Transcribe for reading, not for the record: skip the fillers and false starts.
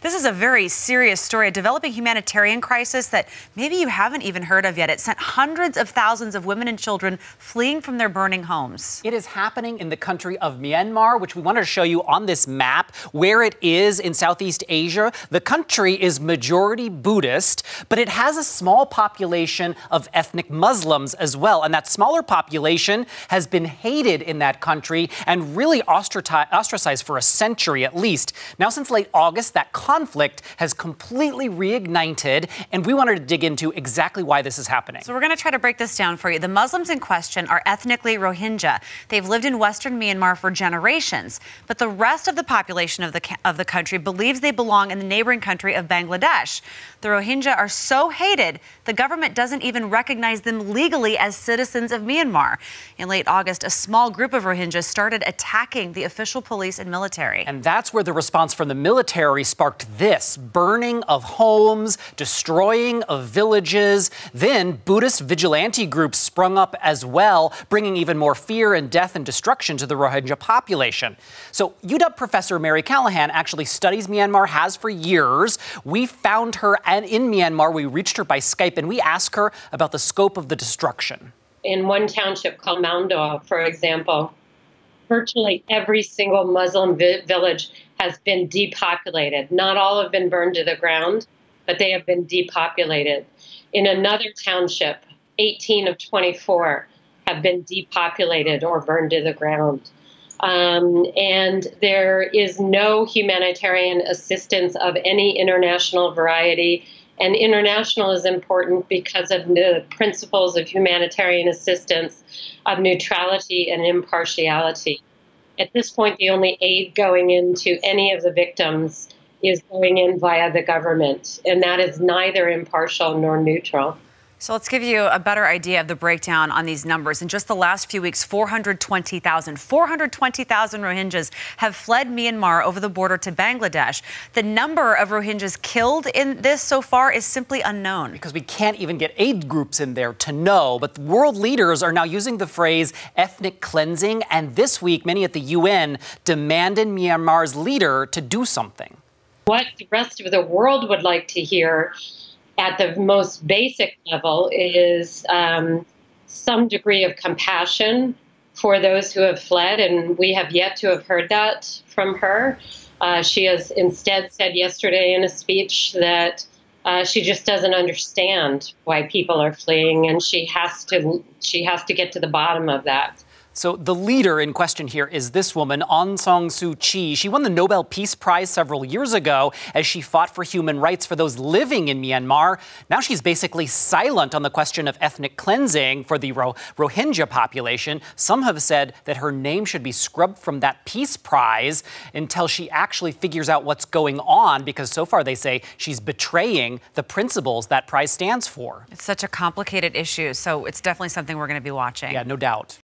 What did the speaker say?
This is a very serious story, a developing humanitarian crisis that maybe you haven't even heard of yet. It sent hundreds of thousands of women and children fleeing from their burning homes. It is happening in the country of Myanmar, which we wanted to show you on this map where it is in Southeast Asia. The country is majority Buddhist, but it has a small population of ethnic Muslims as well. And that smaller population has been hated in that country and really ostracized for a century at least. Now, since late August, that conflict has completely reignited, and we wanted to dig into exactly why this is happening. So we're going to try to break this down for you. The Muslims in question are ethnically Rohingya. They've lived in Western Myanmar for generations, but the rest of the population of the country believes they belong in the neighboring country of Bangladesh. The Rohingya are so hated, the government doesn't even recognize them legally as citizens of Myanmar. In late August, a small group of Rohingyas started attacking the official police and military. And that's where the response from the military sparked this burning of homes, destroying of villages. Then Buddhist vigilante groups sprung up as well, bringing even more fear and death and destruction to the Rohingya population. So UW professor Mary Callahan actually studies Myanmar, has for years. We found her in Myanmar. We reached her by Skype and we asked her about the scope of the destruction. In one township called Maungdaw, for example, virtually every single Muslim village has been depopulated. Not all have been burned to the ground, but they have been depopulated. In another township, 18 of 24 have been depopulated or burned to the ground. And there is no humanitarian assistance of any international variety. And international is important because of the principles of humanitarian assistance, of neutrality and impartiality. At this point, the only aid going into any of the victims is going in via the government, and that is neither impartial nor neutral. So let's give you a better idea of the breakdown on these numbers. In just the last few weeks, 420,000 Rohingyas have fled Myanmar over the border to Bangladesh. The number of Rohingyas killed in this so far is simply unknown. Because we can't even get aid groups in there to know. But world leaders are now using the phrase ethnic cleansing. And this week, many at the UN demanded Myanmar's leader to do something. What the rest of the world would like to hear at the most basic level is some degree of compassion for those who have fled, and we have yet to have heard that from her. She has instead said yesterday in a speech that she just doesn't understand why people are fleeing, and she has to get to the bottom of that. So the leader in question here is this woman, Aung San Suu Kyi. She won the Nobel Peace Prize several years ago as she fought for human rights for those living in Myanmar. Now she's basically silent on the question of ethnic cleansing for the Rohingya population. Some have said that her name should be scrubbed from that Peace Prize until she actually figures out what's going on, because so far they say she's betraying the principles that prize stands for. It's such a complicated issue, so it's definitely something we're going to be watching. Yeah, no doubt.